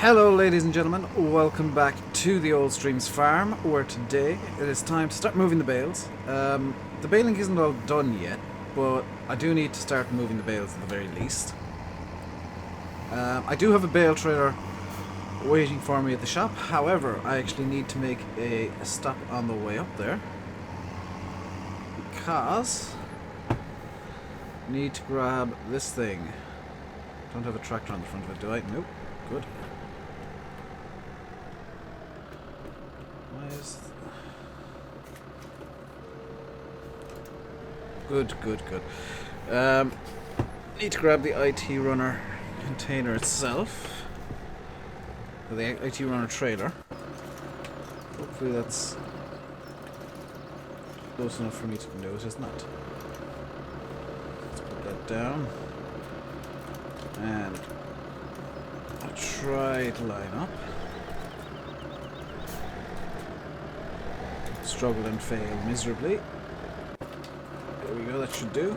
Hello ladies and gentlemen, welcome back to the Old Streams farm, where today it is time to start moving the bales. The baling isn't all done yet, but I do need to start moving the bales at the very least. I do have a bale trailer waiting for me at the shop, however I actually need to make a stop on the way up there, because I need to grab this thing. Don't have a tractor on the front of it, do I? Nope. Good. Why is... Good. Need to grab the IT runner container itself. Or the IT runner trailer. Hopefully that's close enough for me to notice. Not. Let's put that down. And I'll try to line up. Struggle and fail miserably. There we go, that should do.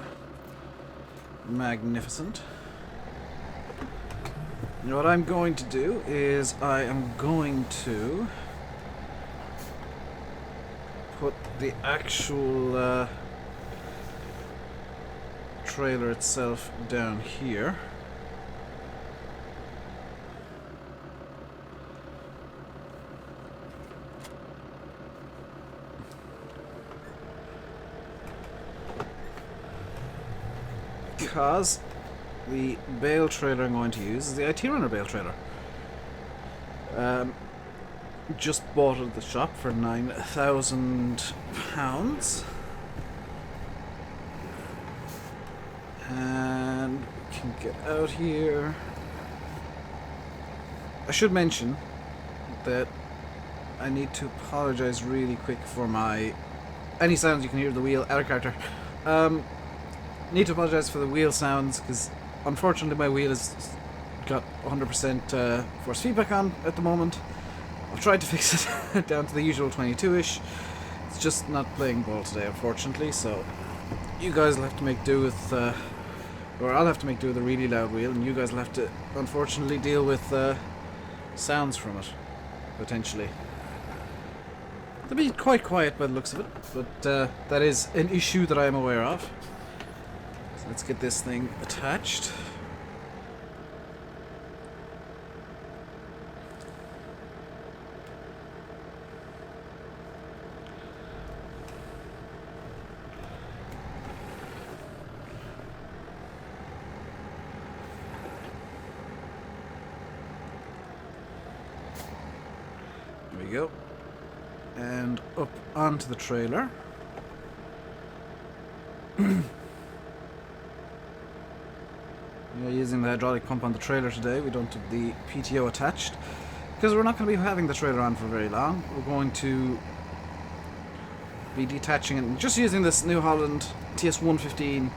Magnificent. And what I'm going to do is I am going to put the actual trailer itself down here. Because the bale trailer I'm going to use is the IT runner bale trailer. Just bought it at the shop for £9,000. And we can get out here. I should mention that I need to apologize really quick for any sounds you can hear of the wheel out of character. Need to apologize for the wheel sounds, because unfortunately my wheel has got 100% force feedback on at the moment. I've tried to fix it down to the usual 22-ish. It's just not playing ball today, unfortunately, so you guys will have to make do with, or I'll have to make do with a really loud wheel, and you guys will have to, unfortunately, deal with sounds from it, potentially. They'll be quite quiet by the looks of it, but that is an issue that I am aware of. Let's get this thing attached. There we go. And up onto the trailer. Using the hydraulic pump on the trailer today. We don't have the PTO attached because we're not going to be having the trailer on for very long. We're going to be detaching it and just using this New Holland TS115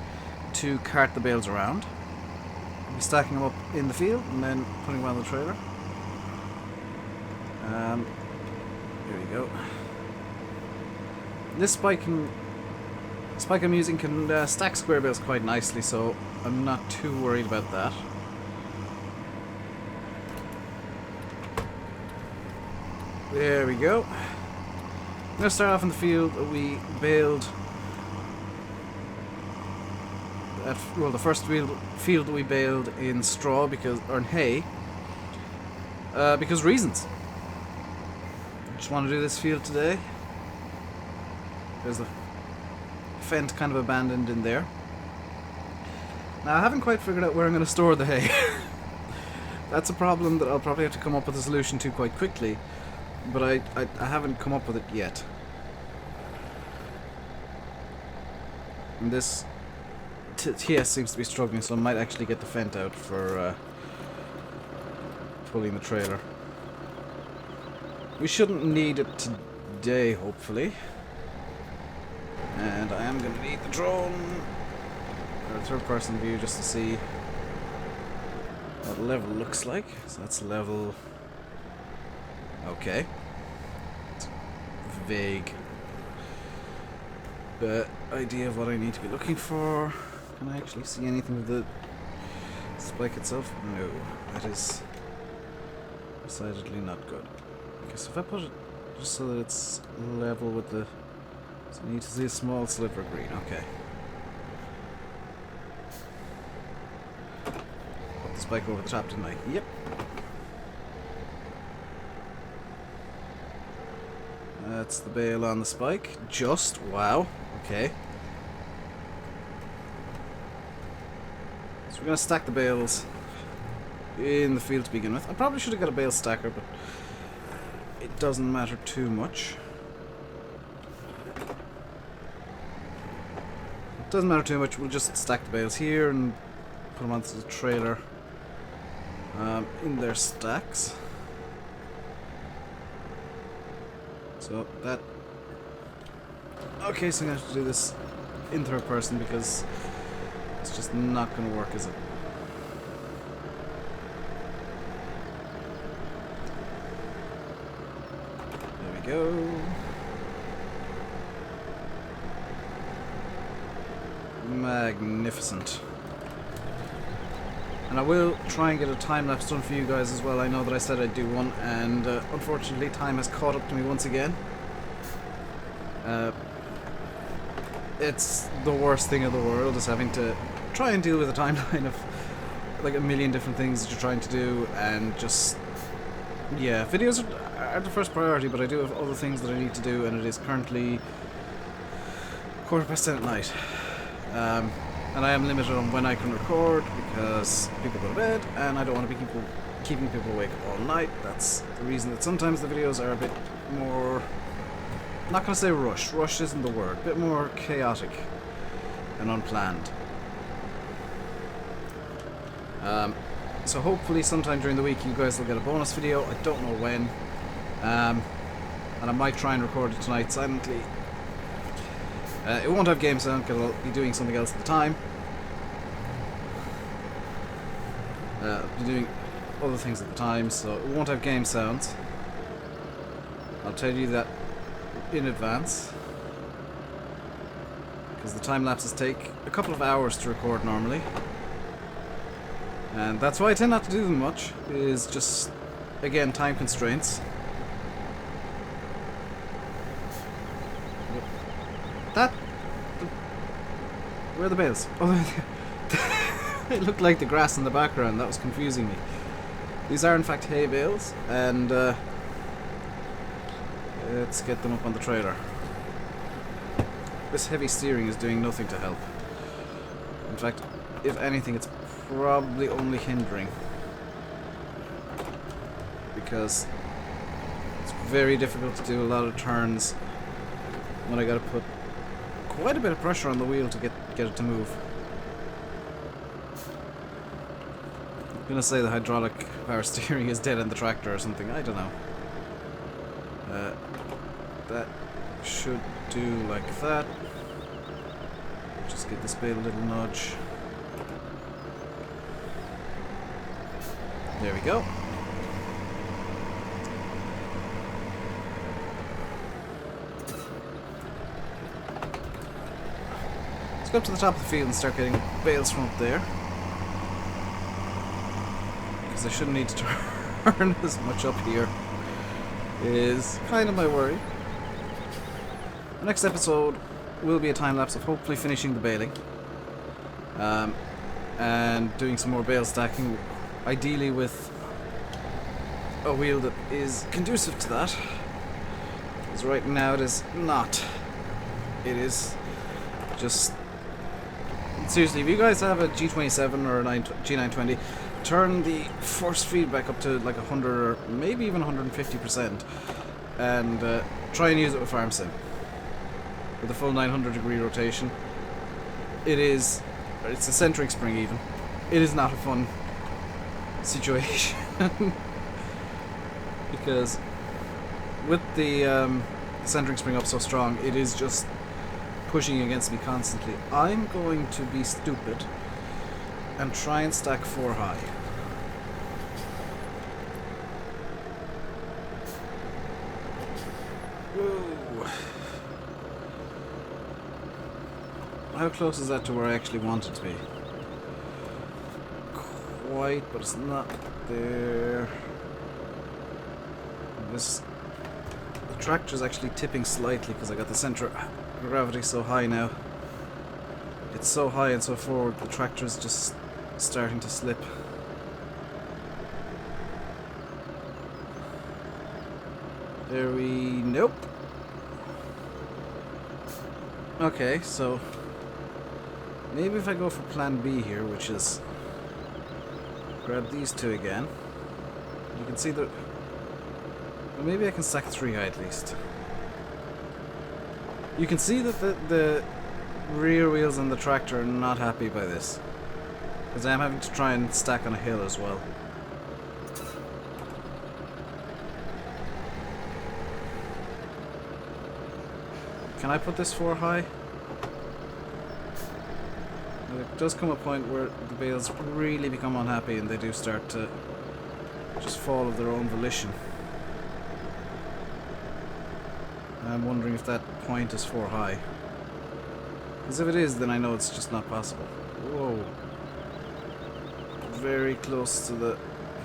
to cart the bales around. We'll be stacking them up in the field and then putting them on the trailer. Here we go. This spike I'm using can stack square bales quite nicely, so I'm not too worried about that. There we go. I'm going to start off in the field. We baled the first field that we baled in straw or in hay, because reasons. Just want to do this field today. There's a fence kind of abandoned in there. Now I haven't quite figured out where I'm going to store the hay. That's a problem that I'll probably have to come up with a solution to quite quickly, but I haven't come up with it yet. And this TS seems to be struggling, so I might actually get the fence out for pulling the trailer. We shouldn't need it today, hopefully. And I am going to need the drone, or a third-person view, just to see what level looks like. So that's level... okay. It's vague. But idea of what I need to be looking for. Can I actually see anything with the spike itself? No. That is Decidedly not good. Okay, so if I put it just so that it's level with the... So I need to see a small sliver of green, okay. Put the spike over the top, didn't I? Yep. That's the bale on the spike. Just, wow. Okay. So we're going to stack the bales in the field to begin with. I probably should have got a bale stacker, but it doesn't matter too much. It doesn't matter too much. We'll just stack the bales here and put them onto the trailer in their stacks. So that... Okay, so I'm going to have to do this in third person because it's just not going to work, is it? There we go. Magnificent. And I will try and get a time-lapse done for you guys as well. I know that I said I'd do one, and unfortunately time has caught up to me once again. It's the worst thing in the world, is having to try and deal with a timeline of like a million different things that you're trying to do, and just... Yeah, videos are the first priority, but I do have other things that I need to do, and it is currently 10:15 at night. And I am limited on when I can record because people go to bed and I don't want to be keeping people awake all night. That's the reason that sometimes the videos are a bit more... I'm not going to say rushed. Rushed isn't the word. A bit more chaotic and unplanned. So hopefully sometime during the week you guys will get a bonus video. I don't know when. And I might try and record it tonight silently. It won't have game sound because I'll be doing something else at the time. I'll be doing other things at the time, so it won't have game sounds. I'll tell you that in advance. Because the time lapses take a couple of hours to record normally. And that's why I tend not to do them much, is just, again, time constraints. Where are the bales? Oh, it looked like the grass in the background. That was confusing me. These are in fact hay bales, and let's get them up on the trailer. This heavy steering is doing nothing to help. In fact, if anything, it's probably only hindering. Because it's very difficult to do a lot of turns when I gotta put quite a bit of pressure on the wheel to get it to move. I'm gonna say the hydraulic power steering is dead in the tractor or something, I don't know. That should do like that. Just give this bale a little nudge. There we go. Go up to the top of the field and start getting bales from up there, because I shouldn't need to turn as much up here, is kind of my worry. The next episode will be a time lapse of hopefully finishing the baling and doing some more bale stacking, ideally with a wheel that is conducive to that, because right now it is not. It is just... Seriously, if you guys have a G27 or a G920, turn the force feedback up to like 100 or maybe even 150%, and try and use it with farm sim with a full 900-degree rotation. It's a centering spring even. It is not a fun situation because with the centering spring up so strong, it is just pushing against me constantly. I'm going to be stupid and try and stack 4 high. Whoa. How close is that to where I actually want it to be? Quite, but it's not there. This the tractor's actually tipping slightly because I got the center of gravity so high now. It's so high and so forward, the tractor's just starting to slip. There we... nope. Okay, so maybe if I go for plan B here, which is grab these two again, you can see that... well, maybe I can stack 3 high at least. You can see that the rear wheels on the tractor are not happy by this, because I'm having to try and stack on a hill as well. Can I put this 4 high? There does come a point where the bales really become unhappy and they do start to just fall of their own volition. I'm wondering if that point is 4 high. Because if it is, then I know it's just not possible. Whoa. Very close to the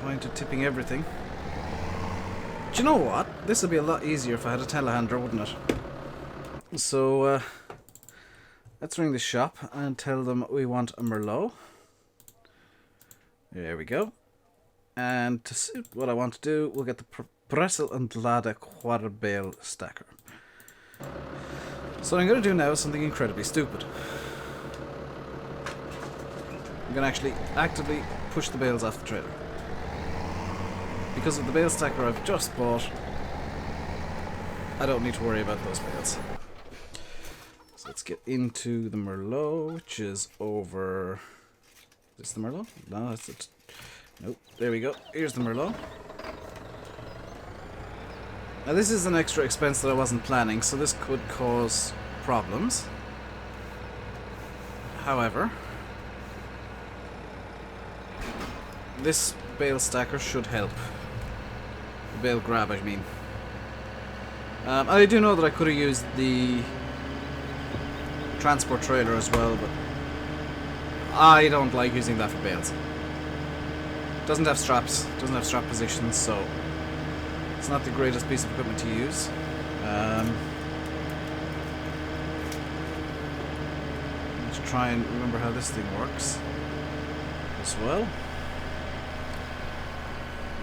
point of tipping everything. Do you know what? This would be a lot easier if I had a telehandler, wouldn't it? So, let's ring the shop and tell them we want a Merlo. There we go. And to suit what I want to do, we'll get the Pressel and Lada Quarter Bale Stacker. So what I'm going to do now is something incredibly stupid. I'm going to actually actively push the bales off the trailer. Because of the bale stacker I've just bought, I don't need to worry about those bales. So let's get into the Merlo, which is over... is this the Merlo? No, that's it. Nope, there we go. Here's the Merlo. Now this is an extra expense that I wasn't planning, so this could cause problems. However, this bale stacker should help. The bale grab, I mean. I do know that I could have used the transport trailer as well, but I don't like using that for bales. Doesn't have straps, doesn't have strap positions, so it's not the greatest piece of equipment to use. Let's try and remember how this thing works as well,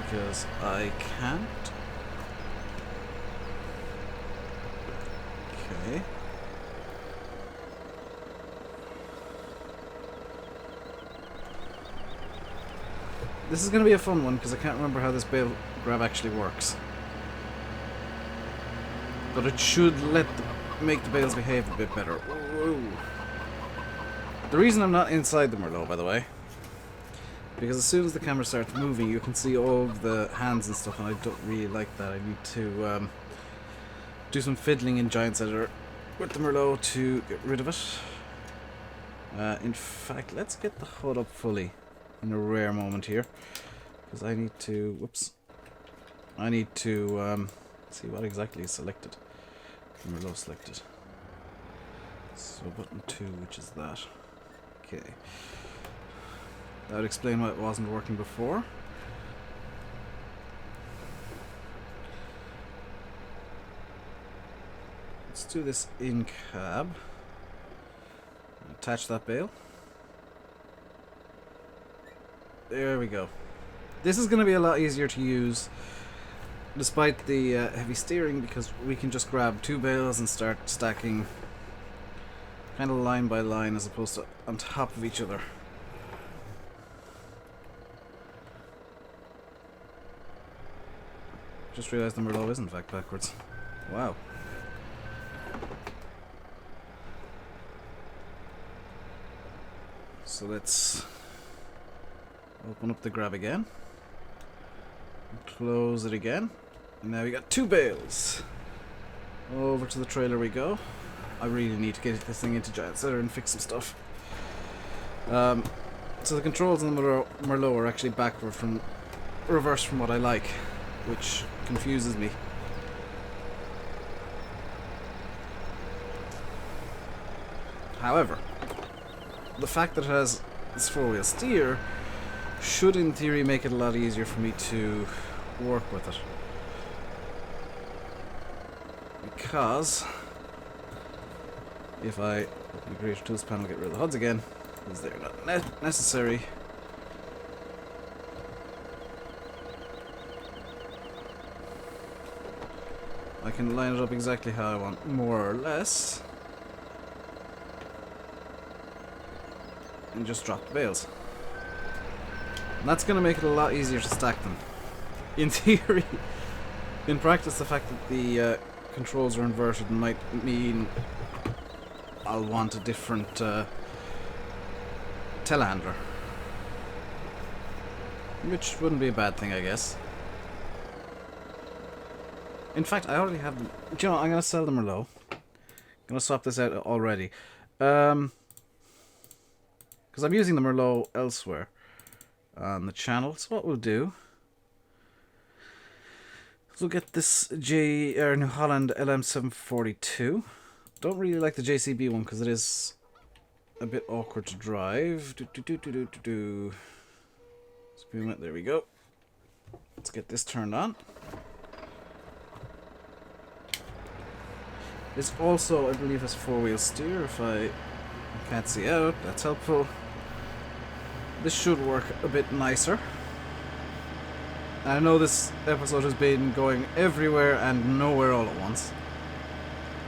because I can't. Okay. This is going to be a fun one because I can't remember how this bale grab actually works. But it should make the bales behave a bit better. Ooh. The reason I'm not inside the Merlo, by the way, because as soon as the camera starts moving, you can see all of the hands and stuff, and I don't really like that. I need to do some fiddling in Giants Editor with the Merlo to get rid of it. In fact, let's get the HUD up fully in a rare moment here, because I need to, whoops, I need to see what exactly is selected. Merlo selected. So button 2, which is that. Okay. That would explain why it wasn't working before. Let's do this in cab. Attach that bale. There we go. This is going to be a lot easier to use despite the heavy steering, because we can just grab 2 bales and start stacking kind of line by line as opposed to on top of each other. Just realized the Merlo is in fact backwards. Wow. So let's open up the grab again. Close it again. And now we got 2 bales. Over to the trailer we go. I really need to get this thing into Giants Editor and fix some stuff. So the controls on the Merlo are actually backward from reverse from what I like, which confuses me. However, the fact that it has this 4-wheel steer should in theory make it a lot easier for me to work with it. because if I open the Creator Tools panel, get rid of the HUDs again, because they're not necessary. I can line it up exactly how I want, more or less. And just drop the bales. And that's going to make it a lot easier to stack them. In theory, in practice, the fact that the controls are inverted might mean I'll want a different telehandler. Which wouldn't be a bad thing, I guess. In fact, I already have them. Do you know what? I'm going to sell the Merlo. I'm going to swap this out already. Because I'm using the Merlo elsewhere on the channel. So what we'll do is we'll get this New Holland LM742. Don't really like the JCB one because it is a bit awkward to drive. There we go. Let's get this turned on. This also, I believe, has four-wheel steer. If I can't see out, that's helpful. This should work a bit nicer. I know this episode has been going everywhere and nowhere all at once.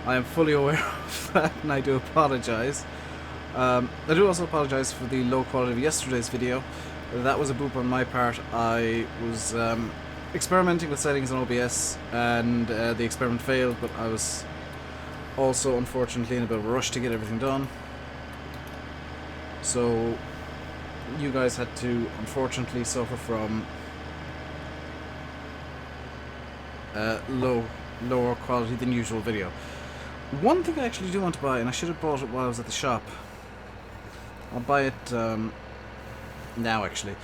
I am fully aware of that, and I do apologise. I do also apologise for the low quality of yesterday's video. That was a boop on my part. I was experimenting with settings on OBS, and the experiment failed, but I was also, unfortunately, in a bit of a rush to get everything done. So, you guys had to, unfortunately, suffer from lower quality than usual video. One thing I actually do want to buy, and I should have bought it while I was at the shop, I'll buy it now actually,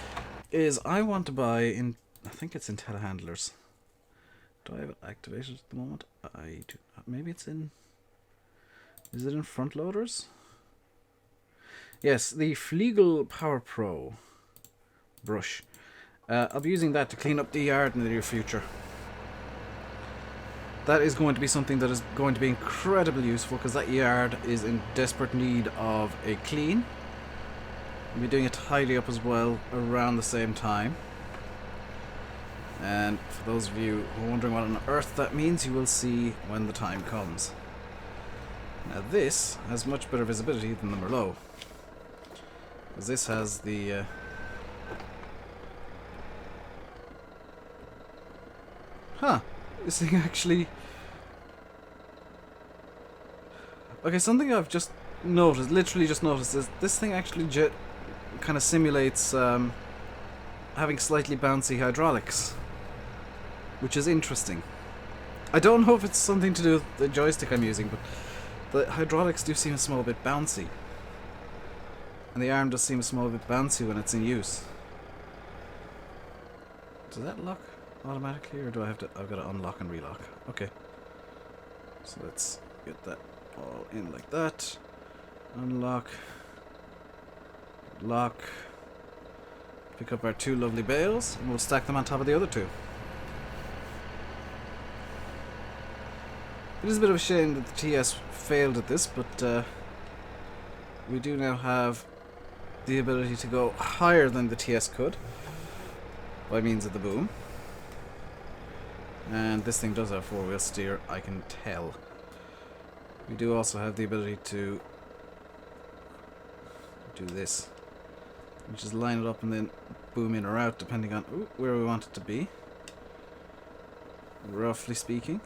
is I want to buy in, I think it's in telehandlers. Do I have it activated at the moment? I do not. Maybe it's in, is it in front loaders? Yes, the Flegel Power Pro brush. I'll be using that to clean up the yard in the near future. That is going to be something that is going to be incredibly useful because that yard is in desperate need of a clean. I'll be doing a tidy up as well around the same time. And for those of you who are wondering what on earth that means, you will see when the time comes. Now this has much better visibility than the Merlo, because this has the this thing actually... Okay, something I've just noticed, literally just noticed, is this thing actually kind of simulates having slightly bouncy hydraulics, which is interesting. I don't know if it's something to do with the joystick I'm using, but the hydraulics do seem a small bit bouncy. And the arm does seem a small bit bouncy when it's in use. Does that lock automatically, or do I have to... I've got to unlock and relock. Okay. So let's get that all in like that. Unlock. Lock. Pick up our two lovely bales, and we'll stack them on top of the other two. It is a bit of a shame that the TS failed at this, but we do now have the ability to go higher than the TS could by means of the boom. And this thing does have four-wheel steer, I can tell. We do also have the ability to do this, which is line it up and then boom in or out depending on where we want it to be, roughly speaking.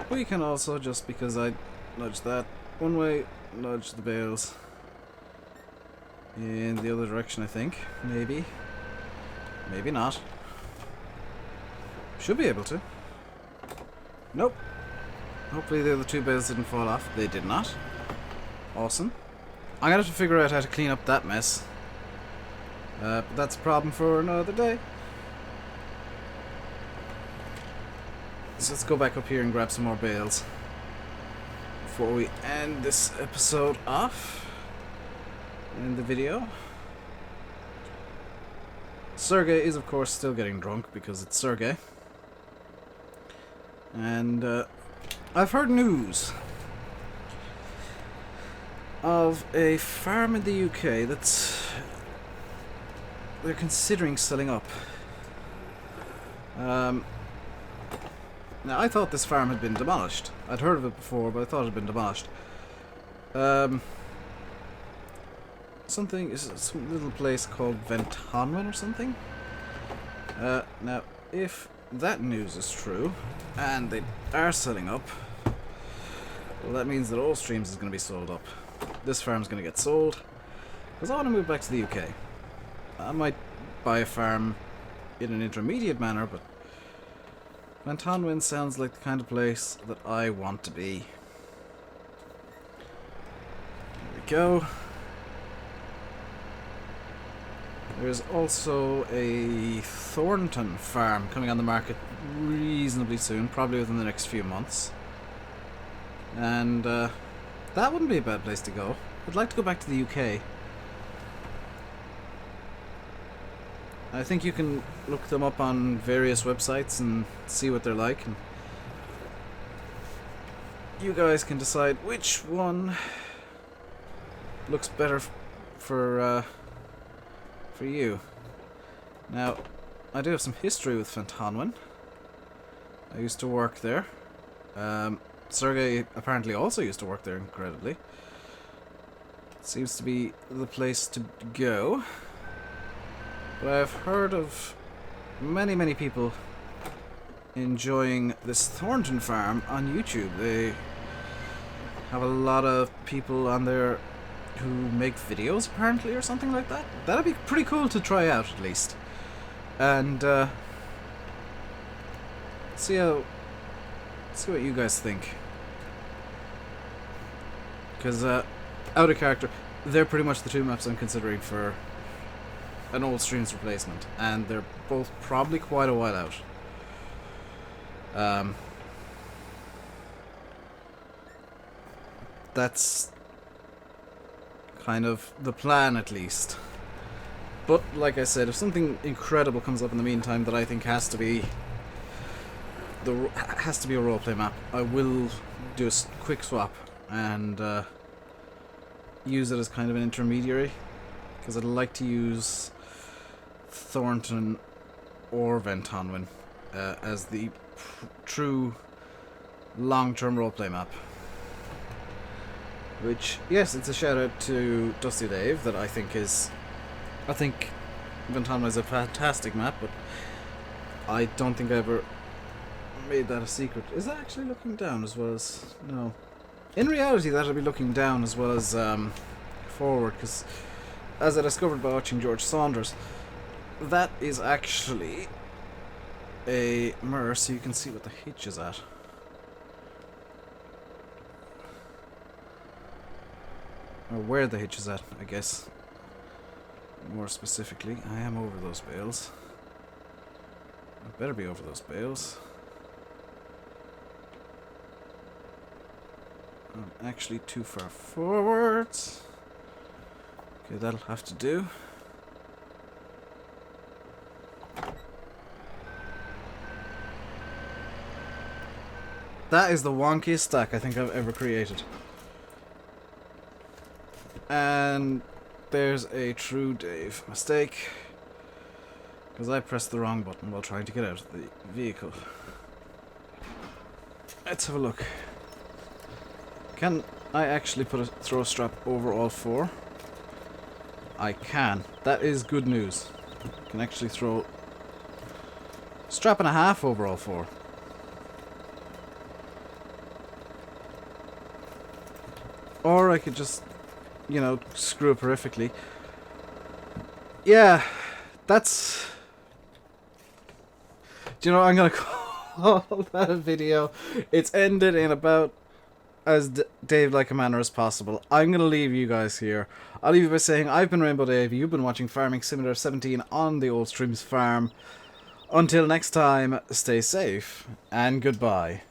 We can also, just because I nudge that one way, nudge the bales in the other direction, I think. Maybe. Maybe not. Should be able to. Nope. Hopefully the other two bales didn't fall off. They did not. Awesome. I'm going to have to figure out how to clean up that mess. But that's a problem for another day. So let's go back up here and grab some more bales before we end this episode off in the video. Sergey is, of course, still getting drunk because it's Sergey. And I've heard news of a farm in the UK they're considering selling up. Now, I thought this farm had been demolished. I'd heard of it before, but I thought it had been demolished. Some little place called Ventonwin or something. Now, if that news is true, and they are selling up, well, that means that all streams is going to be sold up. This farm's going to get sold, because I want to move back to the UK. I might buy a farm in an intermediate manner, but Ventonwin sounds like the kind of place that I want to be. There we go. There's also a Thornton farm coming on the market reasonably soon, probably within the next few months. And that wouldn't be a bad place to go. I'd like to go back to the UK. I think you can look them up on various websites and see what they're like, and you guys can decide which one looks better for you. Now, I do have some history with Ventonwin. I used to work there. Sergey apparently also used to work there, incredibly. Seems to be the place to go. But I've heard of many people enjoying this Thornton farm on YouTube. They have a lot of people on there who make videos, apparently, or something like that. That'd be pretty cool to try out, at least. And see what you guys think. Because out of character, they're pretty much the two maps I'm considering for an old streams replacement, and they're both probably quite a while out. That's kind of the plan, at least. But like I said, if something incredible comes up in the meantime that I think has to be a roleplay map, I will do a quick swap and use it as kind of an intermediary, because I'd like to use Thornton or Ventonwin as the true long-term roleplay map. Which, yes, it's a shout out to Dusty Dave that I think Ventonwin is a fantastic map, but I don't think I ever made that a secret. Is that actually looking down as well as... No. In reality, that'll be looking down as well as forward, because as I discovered by watching George Saunders, that is actually a mirror, so you can see what the hitch is at. Or where the hitch is at, I guess. More specifically, I am over those bales. I better be over those bales. I'm actually too far forwards. Okay, that'll have to do. That is the wonkiest stack I think I've ever created. And there's a true Dave mistake, because I pressed the wrong button while trying to get out of the vehicle. Let's have a look. Can I actually put a throw strap over all four? I can. That is good news. I can actually throw strap and a half over all four. Or I could just, you know, screw it horrifically. Yeah, that's... Do you know what I'm gonna call that a video? It's ended in about as Dave-like a manner as possible. I'm gonna leave you guys here. I'll leave you by saying I've been RainbowDave. You've been watching Farming Simulator 17 on the Old Streams Farm. Until next time, stay safe and goodbye.